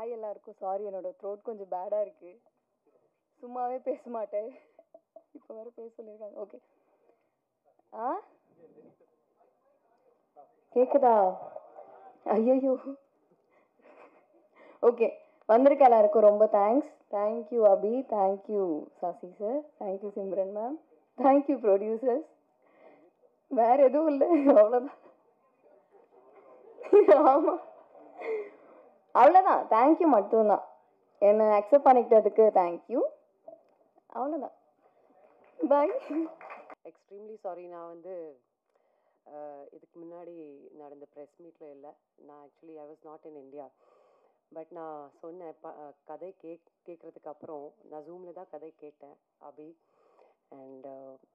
Hi எல்லாருக்கும். Sorry, என்னோட throat கொஞ்சம் பேடாக இருக்குது. சும்மாவே பேச மாட்டேன், இப்போ வேறு பேச சொல்லியிருக்காங்க. ஓகே. கேட்குதா? ஐயோ. ஓகே, வந்திருக்க எல்லாருக்கும் ரொம்ப thanks. Thank you Abhi, thank you Sasi sir, thank you Simran ma'am, thank you producers. வேறு எதுவும் இல்லை, அவ்வளோதான். ஆமாம், அவ்வளோதான். தேங்க்யூ மட்டும்தான். என்னை அக்செப்ட் பண்ணிக்கிட்டதுக்கு தேங்க்யூ. அவ்வளோதான். பாய். Extremely sorry. நான் வந்து இதுக்கு முன்னாடி நடந்த ப்ரெஸ் மீட்டில் இல்லை. நான் actually I was not in India. But நான் சொன்னேன், கதை கேட்குறதுக்கு அப்புறம் நான் ஜூமில் தான் கதை கேட்டேன் அபி. அண்ட்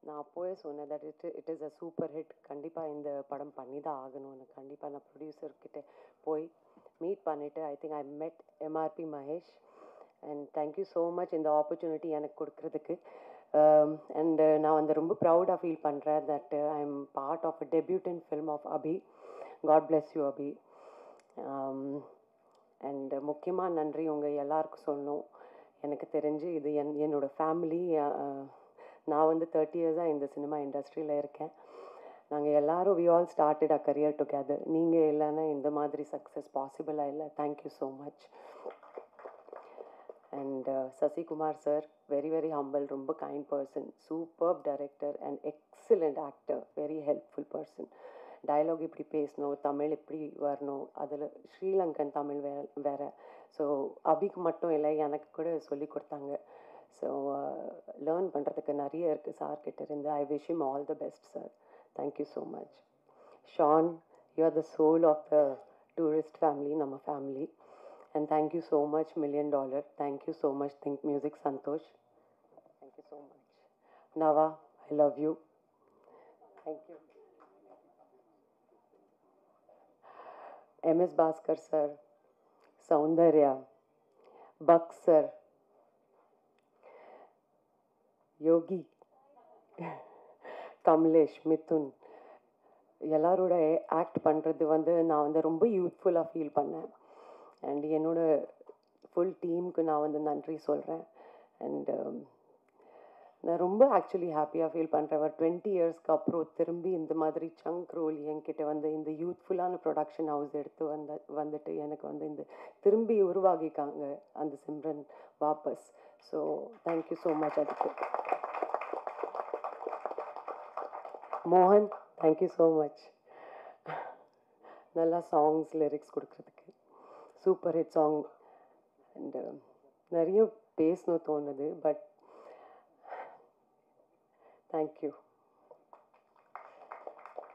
நான் அப்போவே சொன்னேன் that it is a super hit. கண்டிப்பாக இந்த படம் பண்ணி தான் ஆகணும்னு. கண்டிப்பாக நான் ப்ரொடியூசர்கிட்ட போய் மீட் பண்ணிவிட்டு ஐ think I met MRP Mahesh. And thank you so much இந்த ஆப்பர்ச்சுனிட்டி எனக்கு கொடுக்குறதுக்கு. அண்ட் நான் வந்து ரொம்ப ப்ரௌடாக ஃபீல் பண்ணுறேன் that I am part of a debutant film of Abhi. God bless you Abhi. And முக்கியமாக நன்றி உங்கள் எல்லாருக்கும் சொல்லணும். எனக்கு தெரிஞ்சு இது என்னோடய ஃபேமிலி. நான் வந்து 30 இயர்ஸாக இந்த சினிமா இண்டஸ்ட்ரியில் இருக்கேன். நாங்கள் எல்லோரும் we all started a career together. நீங்கள் இல்லைன்னா இந்த மாதிரி சக்ஸஸ் பாசிபிளாக இல்லை. Thank you so much. And Sasikumar sir, very very humble, ரொம்ப kind person, superb director and excellent actor, very helpful person. Dialogue இப்படி பேசணும், தமிழ் இப்படி வரணும், அதில் ஸ்ரீலங்கன் தமிழ் வேறு. ஸோ அபிக்கு மட்டும் இல்லை, எனக்கு கூட சொல்லி கொடுத்தாங்க. ஸோ லேர்ன் பண்ணுறதுக்கு நிறைய இருக்குது சார்கிட்ட இருந்து. I wish him all the best sir. Thank you so much. Sean, you are the soul of the tourist family, நம்ம family. And thank you so much, $1 million. Thank you so much, Think Music, Santosh. Thank you so much. Nava, I love you. Thank you. MS Bhaskar sir, Soundarya, Buck sir, Yogi, Kamlesh, Mithun. எல்லாரோட act பண்ணுறது வந்து நான் வந்து ரொம்ப யூத்ஃபுல்லாக feel பண்ணேன். And என்னோட full டீமுக்கு நான் வந்து நன்றி சொல்கிறேன். அண்டு நான் ரொம்ப ஆக்சுவலி ஹாப்பியாக ஃபீல் பண்ணுறேன். ஒரு 20 இயர்ஸ்க்கு அப்புறம் திரும்பி இந்த மாதிரி சங்க் ரோல் என்கிட்ட வந்து இந்த யூத்ஃபுல்லான ப்ரொடக்ஷன் ஹவுஸ் எடுத்து வந்துட்டு எனக்கு வந்து இந்த திரும்பி உருவாகிக்காங்க அந்த சிம்ரன் வாபஸ். So thank you so much. அதுக்கு மோகன், தேங்க்யூ ஸோ மச். நல்லா சாங்ஸ் லிரிக்ஸ் கொடுக்குறதுக்கு. Super hit song. அண்டு நிறைய பேசணும் தோணுது, but thank you.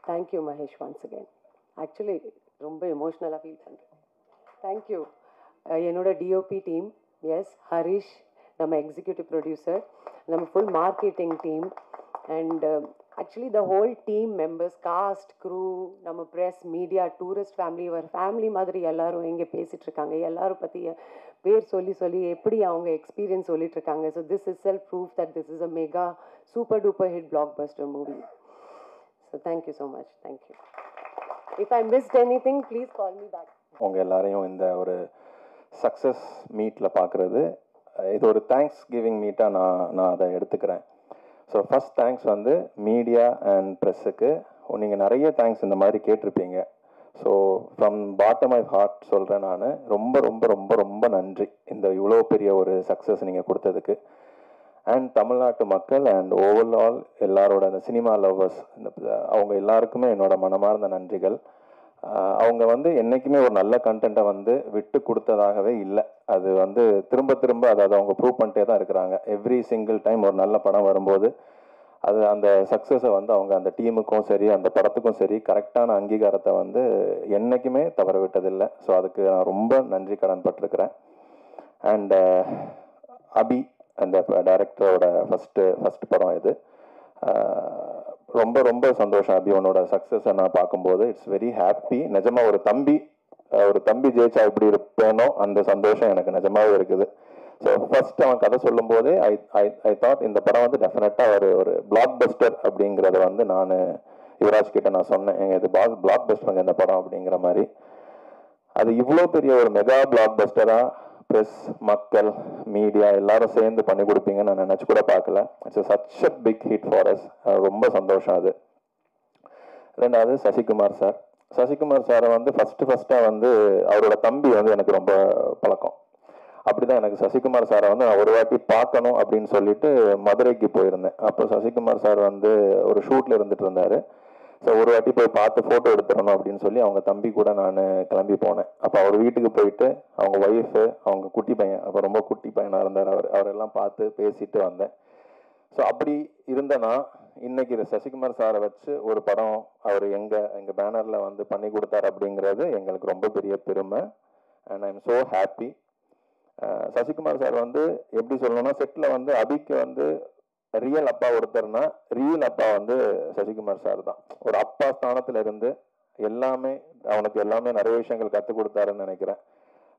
Thank you Mahesh once again. Actually ரொம்ப எமோஷ்னலாக ஃபீல் பண்ணுறேன். தேங்க்யூ. என்னோட டிஓபி டீம், எஸ் ஹரிஷ், நம்ம எக்ஸிக்யூட்டிவ் ப்ரொடியூசர், நம்ம full marketing team, and actually the whole team members, cast, crew, நம்ம ப்ரெஸ், மீடியா, டூரிஸ்ட் ஃபேமிலி, ஒரு ஃபேமிலி மாதிரி எல்லோரும் இங்கே பேசிகிட்ருக்காங்க. எல்லோரும் பற்றி பேர் சொல்லி எப்படி அவங்க எக்ஸ்பீரியன்ஸ் சொல்லிகிட்ருக்காங்க. So this is self proof that this is a mega super duper hit blockbuster movie. So thank you so much. Thank you. If I missed anything please call me back. உங்கள் எல்லாரையும் இந்த ஒரு success மீட்டில் பார்க்குறது இது ஒரு thanks giving மீட்டாக நான் அதை எடுத்துக்கிறேன். ஸோ ஃபஸ்ட் தேங்க்ஸ் வந்து மீடியா அண்ட் ப்ரெஸ்ஸுக்கு. நீங்கள் நிறைய தேங்க்ஸ் இந்த மாதிரி கேட்டிருப்பீங்க. So from bottom of heart சொல்கிறேன், நான் ரொம்ப ரொம்ப ரொம்ப ரொம்ப நன்றி இந்த இவ்வளோ பெரிய ஒரு சக்ஸஸ் நீங்கள் கொடுத்ததுக்கு. அண்ட் தமிழ்நாட்டு மக்கள் அண்ட் ஓவரால் எல்லாரோட அந்த சினிமா லவ்வர்ஸ், அவங்க எல்லாருக்குமே என்னோட மனமார்ந்த நன்றிகள். அவங்க வந்து என்றைக்குமே ஒரு நல்ல கண்டென்ட்டை வந்து விட்டு கொடுத்ததாகவே இல்லை. அது வந்து திரும்ப திரும்ப அதாவது அவங்க ப்ரூவ் பண்ணிட்டே தான் இருக்கிறாங்க. எவ்ரி சிங்கிள் டைம் ஒரு நல்ல படம் வரும்போது அது அந்த சக்ஸஸை வந்து அவங்க அந்த டீமுக்கும் சரி அந்த படத்துக்கும் சரி கரெக்டான அங்கீகாரத்தை வந்து என்றைக்குமே தவற விட்டதில்லை. ஸோ அதுக்கு நான் ரொம்ப நன்றி கடன் பட்டிருக்கிறேன். அண்ட் அபி அந்த டைரக்டரோட ஃபஸ்ட்டு படம் இது. ரொம்ப ரொம்ப சந்தோஷம் அபி, உன்னோட சக்ஸஸை நான் பார்க்கும்போது இட்ஸ் வெரி ஹாப்பி. நிஜமாக ஒரு தம்பி ஜெயிச்சா எப்படி இருப்பேனோ அந்த சந்தோஷம் எனக்கு நிஜமாவே இருக்குது. ஸோ ஃபர்ஸ்ட் அவன் கதை சொல்லும் போதே ஐ தாட் இந்த படம் வந்து டெஃபினட்டாக ஒரு பிளாக் பஸ்டர் அப்படிங்கிறத வந்து நான் யுவராஜ் கிட்ட நான் சொன்னேன், இது பிளாக் பஸ்டருங்க இந்த படம் அப்படிங்கிற மாதிரி. அது இவ்வளோ பெரிய ஒரு மெகா பிளாக் பஸ்டராக ப்ரெஸ், மக்கள், மீடியா எல்லாரும் சேர்ந்து பண்ணி கொடுப்பீங்கன்னு நான் நினச்சி கூட பார்க்கல. It's such a big hit for us. ரொம்ப சந்தோஷம் அது. ரெண்டாவது சசிகுமார் சார். சசிகுமார் சாரை வந்து ஃபஸ்ட்டாக வந்து அவரோட தம்பி வந்து எனக்கு ரொம்ப பழக்கம். அப்படிதான் எனக்கு சசிகுமார் சாரை வந்து நான் ஒரு வாட்டி பார்க்கணும் அப்படின்னு சொல்லிட்டு மதுரைக்கு போயிருந்தேன். அப்போ சசிகுமார் சார் வந்து ஒரு ஷூட்டில் இருந்துட்டு இருந்தார். ஸோ ஒரு வாட்டி போய் பார்த்து ஃபோட்டோ எடுத்துடணும் அப்படின்னு சொல்லி அவங்க தம்பி கூட நான் கிளம்பி போனேன். அப்போ அவர் வீட்டுக்கு போயிட்டு அவங்க ஒய்ஃபு, அவங்க குட்டி பையன், அப்போ ரொம்ப குட்டி பையனாக இருந்தார் அவரெல்லாம் பார்த்து பேசிட்டு வந்தேன். ஸோ அப்படி இருந்தேன்னா இன்னைக்கு சசிகுமார் சாரை வச்சு ஒரு படம் அவர் எங்கள் பேனரில் வந்து பண்ணி கொடுத்தார் அப்படிங்கிறது எங்களுக்கு ரொம்ப பெரிய பெருமை. And I am so happy. Sasikumar sir வந்து எப்படி சொல்லணும்னா, செட்டில் வந்து அபிக்கு வந்து ரியல் அப்பா ஒருத்தர்னா ரியல் அப்பா வந்து சசிகுமார் சார் தான். ஒரு அப்பா ஸ்தானத்தில் இருந்து அவனுக்கு எல்லாமே நிறைய விஷயங்கள் கற்றுக் கொடுத்தாருன்னு நினைக்கிறேன்.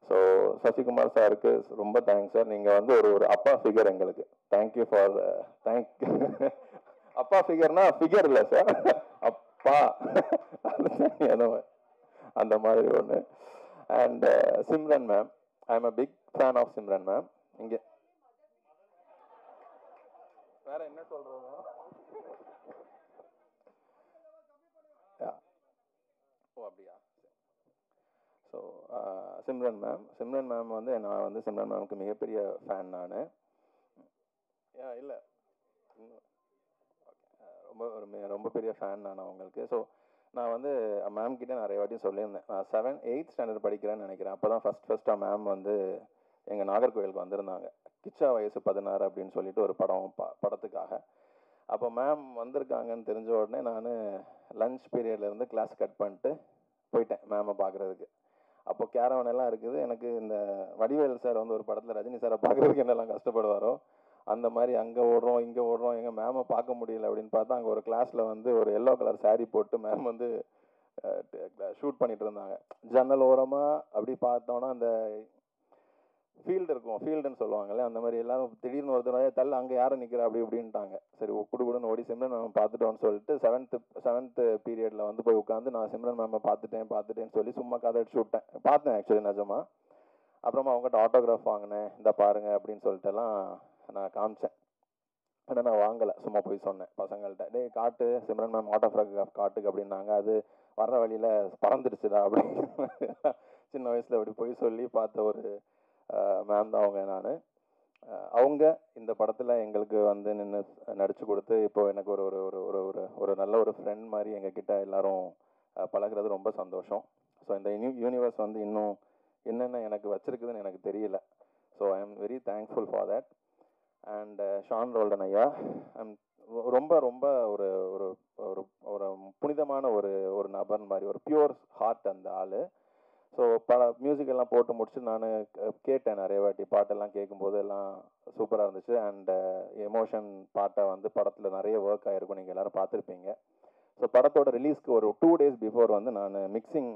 ஸோ சசிகுமார் சாருக்கு ரொம்ப தேங்க்ஸ் சார். நீங்கள் வந்து ஒரு அப்பா ஃபிகர் எங்களுக்கு. தேங்க்யூ ஃபார் அப்பா ஃபிகர்னா ஃபிகர் இல்லை சார், அப்பா அந்த மாதிரி ஒன்று. And Simran ma'am, I am a big fan of Simran ma'am. இங்கே வேற என்ன சொல்றது? ஓ அப்படியா. ஸோ சிம்ரன் மேம் வந்து நான் வந்து சிம்ரன் மேமுக்கு மிகப்பெரிய ஃபேன் நான். இல்லை ரொம்ப பெரிய ஃபேன் நான் அவங்களுக்கு. ஸோ நான் வந்து மேம் கிட்டே நிறைய வாட்டி சொல்லியிருந்தேன். நான் 7th 8th ஸ்டாண்டர்ட் படிக்கிறேன்னு நினைக்கிறேன். அப்போ தான் ஃபஸ்ட்டாக மேம் வந்து எங்கள் நாகர்கோவிலுக்கு வந்திருந்தாங்க. கிச்சா வயசு 16 அப்படின்னு சொல்லிட்டு ஒரு படத்துக்காக. அப்போ மேம் வந்திருக்காங்கன்னு தெரிஞ்ச உடனே நான் லஞ்ச் பீரியட்லேருந்து கிளாஸ் கட் பண்ணிட்டு போயிட்டேன் மேமை பார்க்குறதுக்கு. அப்போ கேரவன் எல்லாம் இருக்குது. எனக்கு இந்த வடிவேல் சார் வந்து ஒரு படத்தில் ரஜினி சாரை பார்க்குறதுக்கு என்னெல்லாம் கஷ்டப்படுவாரோ அந்த மாதிரி அங்கே ஓடுறோம் இங்கே ஓடுறோம், எங்கள் மேமை பார்க்க முடியல அப்படின்னு பார்த்தா அங்கே ஒரு கிளாஸில் வந்து ஒரு எல்லோ கலர் saree போட்டு மேம் வந்து ஷூட் பண்ணிட்டு இருந்தாங்க. ஜன்னல் ஓரமாக அப்படி பார்த்தோன்னா அந்த ஃபீல்டு இருக்கும், ஃபீல்டுன்னு சொல்லுவாங்கல்ல, அந்த மாதிரி எல்லாரும் திடீர்னு ஒருத்தர் தள்ள அங்கே யாரும் நிற்கிறா அப்படி இப்படின்ட்டாங்க. சரி குடுன்னு ஓடி சிம்ரன் மேம் பார்த்துட்டோன்னு சொல்லிட்டு 7th பீரியடில் வந்து போய் உட்காந்து நான் சிம்ரன் மேமை பார்த்துட்டேன்னு சொல்லி சும்மா கதை அடிச்சு விட்டேன். பார்த்தேன் ஆக்சுவலி நிஜமா. அப்புறமா அவங்ககிட்ட ஆட்டோகிராஃப் வாங்கினேன், இந்த பாருங்க அப்படின்னு சொல்லிட்டுலாம் நான் காமிச்சேன். ஆனால் நான் வாங்கலை, சும்மா போய் சொன்னேன் பசங்கள்கிட்ட, டேய் காட்டு சிம்ரன் மேம் ஆட்டோகிராஃப் காட்டுக்கு அப்படின்னாங்க. அது வர்ற வழியில் பறந்துடுச்சுடா அப்படின்னு சின்ன வயசில் அப்படி போய் சொல்லி பார்த்த ஒரு மேம் தான் அவங்க. அவங்க இந்த படத்தில் எங்களுக்கு வந்து நின்று நடித்து கொடுத்து இப்போ எனக்கு ஒரு ஒரு ஒரு ஒரு ஒரு நல்ல ஒரு ஃப்ரெண்ட் மாதிரி எங்ககிட்ட எல்லாரும் பழகிறது ரொம்ப சந்தோஷம். ஸோ இந்த யூனிவர்ஸ் வந்து இன்னும் என்னென்ன எனக்கு வச்சிருக்குதுன்னு எனக்கு தெரியல. So I am very thankful for that. And Sean Roldan ஐயா, ரொம்ப ரொம்ப ஒரு ஒரு ஒரு புனிதமான ஒரு நபர் மாதிரி, ஒரு பியூர் ஹார்ட் அந்த ஆள். ஸோ மியூசிக் எல்லாம் போட்டு முடிச்சு நான் கேட்டேன் நிறைய வாட்டி. பாட்டெல்லாம் கேட்கும்போது எல்லாம் சூப்பராக இருந்துச்சு. அண்ட் எமோஷன் பாட்டை வந்து படத்தில் நிறைய ஒர்க் ஆகிருக்கும், நீங்கள் எல்லோரும் பார்த்துருப்பீங்க. ஸோ படத்தோட ரிலீஸ்க்கு ஒரு 2 days பிஃபோர் வந்து நான் மிக்சிங்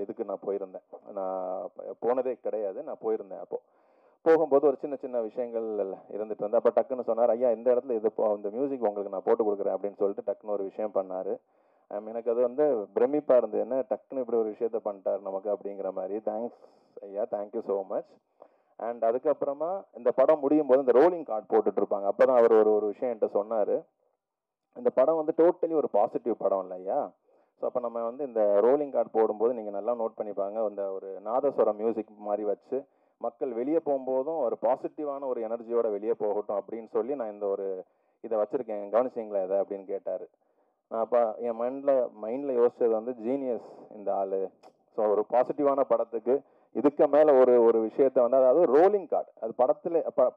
இதுக்கு நான் போயிருந்தேன். நான் போனதே கிடையாது, நான் போயிருந்தேன். அப்போது போகும்போது ஒரு சின்ன சின்ன விஷயங்கள் இருந்துட்டு இருந்தேன். அப்போ டக்குன்னு சொன்னார், ஐயா இந்த இடத்துல இந்த மியூசிக் உங்களுக்கு நான் போட்டு கொடுக்குறேன் அப்படின்னு சொல்லிட்டு டக்குன்னு ஒரு விஷயம் பண்ணார். எனக்கு அது வந்து பிரமிப்பாக இருந்தது, என்ன டக்குன்னு இப்படி ஒரு விஷயத்த பண்ணிட்டார் நமக்கு அப்படிங்கிற மாதிரி. தேங்க்ஸ் ஐயா, தேங்க்யூ ஸோ மச். அண்ட் அதுக்கப்புறமா இந்த படம் முடியும் போது இந்த ரோலிங் கார்டு போட்டுட்ருப்பாங்க. அப்போ தான் அவர் ஒரு விஷயம் என்கிட்ட சொன்னார், இந்த படம் வந்து டோட்டலி ஒரு பாசிட்டிவ் படம் இல்லை ஐயா. ஸோ அப்போ நம்ம வந்து இந்த ரோலிங் கார்டு போடும்போது நீங்கள் நல்லா நோட் பண்ணிப்பாங்க, இந்த ஒரு நாதஸ்வரம் மியூசிக் மாதிரி வச்சு மக்கள் வெளியே போகும்போதும் ஒரு பாசிட்டிவான ஒரு எனர்ஜியோட வெளியே போகட்டும் அப்படின்னு சொல்லி நான் இந்த ஒரு இதை வச்சுருக்கேன், கவனிச்சிங்களா இதை அப்படின்னு கேட்டார். நான் அப்போ என் மைண்டில் யோசிச்சது வந்து ஜீனியஸ் இந்த ஆள். ஸோ ஒரு பாசிட்டிவான படத்துக்கு இதுக்கு மேலே ஒரு விஷயத்த வந்து, அதாவது ரோலிங் கார்டு, அது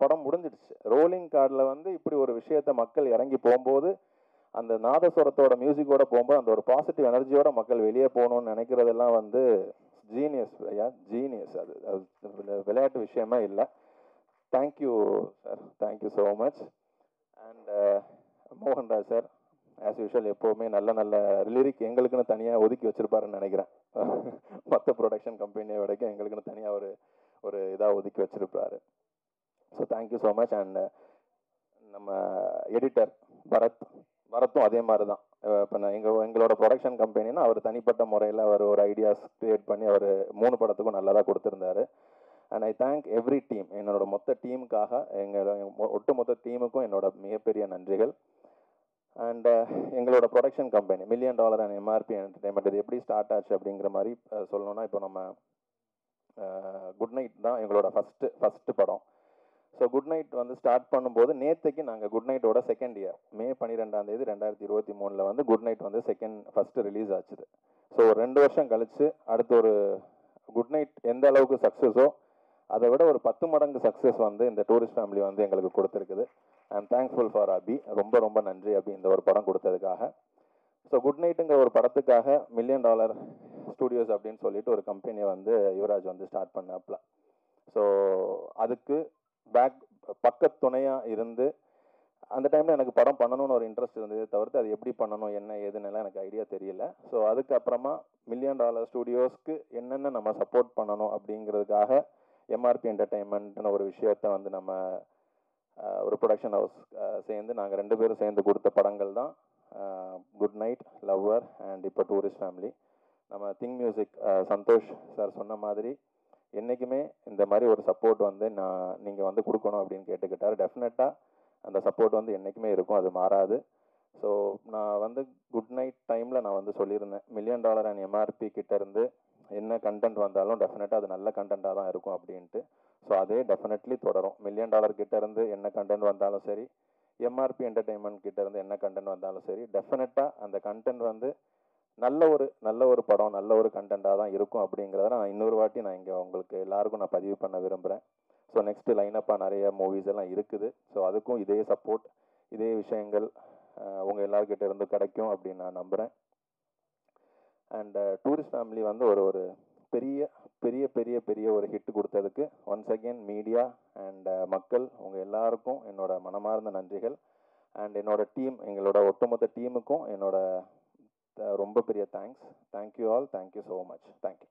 படம் முடிஞ்சிடுச்சு, ரோலிங் கார்டில் வந்து இப்படி ஒரு விஷயத்த மக்கள் இறங்கி போகும்போது அந்த நாதஸ்வரத்தோட மியூசிக்கோட போகும்போது அந்த ஒரு பாசிட்டிவ் எனர்ஜியோட மக்கள் வெளியே போகணும்னு நினைக்கிறதெல்லாம் வந்து ஜீனியஸ் ஐயா, ஜீனியஸ். அது விளையாட்டு விஷயமா இல்லை. Thank you sir, thank you so much. And Mohanraj sir as usual எப்போவுமே நல்ல லிரிக் எங்களுக்குன்னு தனியாக ஒதுக்கி வச்சுருப்பாருன்னு நினைக்கிறேன். மற்ற ப்ரொடக்ஷன் கம்பெனியை வரைக்கும் எங்களுக்குன்னு தனியாக ஒரு இதாக ஒதுக்கி வச்சுருப்பாரு. So thank you so much. And நம்ம எடிட்டர் பரத்தும் அதே மாதிரி தான். இப்போ நான் எங்களோட ப்ரொடக்ஷன் கம்பெனின்னா அவர் தனிப்பட்ட முறையில் அவர் ஒரு ஐடியாஸ் க்ரியேட் பண்ணி அவர் 3 படத்துக்கும் நல்லதாக கொடுத்துருந்தாரு. And I thank every team, என்னோட மொத்த டீமுக்காக ஒட்டு மொத்த டீமுக்கும் என்னோட மிகப்பெரிய நன்றிகள். அண்ட் எங்களோட production company $1 million and MRP entertainment, இது எப்படி ஸ்டார்ட் ஆச்சு அப்படிங்கிற மாதிரி சொல்லணும்னா, இப்போ நம்ம குட் நைட் தான் எங்களோட ஃபஸ்ட்டு படம். ஸோ குட் நைட் வந்து ஸ்டார்ட் பண்ணும்போது நேற்றுக்கு நாங்கள் குட் நைட்டோட செகண்ட் இயர் மே 12 2023 வந்து குட் நைட் வந்து ஃபஸ்ட்டு ரிலீஸ் ஆச்சுது. ஸோ 2 வருஷம் கழித்து அடுத்து ஒரு குட் நைட் எந்த அளவுக்கு சக்ஸஸோ அதை விட ஒரு 10 மடங்கு சக்ஸஸ் வந்து இந்த டூரிஸ்ட் ஃபேமிலி வந்து எங்களுக்கு கொடுத்துருக்குது. ஐ எம் தேங்க்ஃபுல் ஃபார் அபி. ரொம்ப ரொம்ப நன்றி அபி இந்த ஒரு படம் கொடுத்ததுக்காக. ஸோ குட் நைட்டுங்கிற ஒரு படத்துக்காக $1 million ஸ்டூடியோஸ் அப்படின்னு சொல்லிட்டு ஒரு கம்பெனியை வந்து யுவராஜ் வந்து ஸ்டார்ட் பண்ணாப்ல. ஸோ அதுக்கு பக்கத் துணையாக இருந்து அந்த டைமில் எனக்கு படம் பண்ணணும்னு ஒரு இன்ட்ரெஸ்ட் இருந்தது தவிர்த்து அது எப்படி பண்ணணும் என்ன ஏதுன்னெல்லாம் எனக்கு ஐடியா தெரியல. ஸோ அதுக்கப்புறமா $1 million ஸ்டூடியோஸ்க்கு என்னென்ன நம்ம சப்போர்ட் பண்ணணும் அப்படிங்கிறதுக்காக எம்ஆர்பி என்டர்டைன்மெண்ட்னு ஒரு விஷயத்த வந்து நம்ம ஒரு ப்ரொடக்ஷன் ஹவுஸ் சேர்ந்து நாங்கள் 2 பேரும் சேர்ந்து கொடுத்த படங்கள் தான் குட் நைட், லவ்வர் அண்ட் இப்போ டூரிஸ்ட் ஃபேமிலி. நம்ம திங் மியூசிக் சந்தோஷ் சார் சொன்ன மாதிரி என்றைக்குமே இந்த மாதிரி ஒரு சப்போர்ட் வந்து நீங்கள் வந்து கொடுக்கணும் அப்படின்னு கேட்டுக்கிட்டார். டெஃபினட்டாக அந்த சப்போர்ட் வந்து என்றைக்குமே இருக்கும், அது மாறாது. ஸோ நான் வந்து குட் நைட் டைமில் நான் வந்து சொல்லியிருந்தேன் $1 million அண்ட் எம்ஆர்பி கிட்டேருந்து என்ன கண்டென்ட் வந்தாலும் டெஃபினட்டாக அது நல்ல கண்டென்ட்டாக தான் இருக்கும் அப்படின்ட்டு. ஸோ அதே டெஃபினெட்லி தொடரும். $1 million கிட்டேருந்து என்ன கண்டென்ட் வந்தாலும் சரி, எம்ஆர்பி என்டர்டைன்மெண்ட் கிட்டேருந்து என்ன கண்டென்ட் வந்தாலும் சரி, டெஃபினட்டாக அந்த கண்டென்ட் வந்து நல்ல ஒரு படம், நல்ல ஒரு கண்டென்ட்டாக தான் இருக்கும் அப்படிங்கிறத நான் இன்னொரு வாட்டி நான் இங்கே உங்களுக்கு எல்லாருக்கும் நான் பதிவு பண்ண விரும்புகிறேன். ஸோ நெக்ஸ்ட்டு லைனப்பாக நிறைய மூவிஸ் எல்லாம் இருக்குது. ஸோ அதுக்கும் இதே சப்போர்ட், இதே விஷயங்கள் உங்கள் எல்லாருக்கிட்ட இருந்து கிடைக்கும் அப்படின்னு நான் நம்புகிறேன். அண்ட் டூரிஸ்ட் ஃபேமிலி வந்து ஒரு பெரிய பெரிய பெரிய பெரிய ஒரு ஹிட் கொடுத்ததுக்கு ஒன்ஸ் அகெயின் மீடியா அண்ட் மக்கள் உங்கள் எல்லாருக்கும் என்னோட மனமார்ந்த நன்றிகள். அண்ட் என்னோட டீம், எங்களோட ஒட்டுமொத்த டீமுக்கும் என்னோட ரொம்ப பெரிய thanks. Thank you all, thank you so much. Thank you.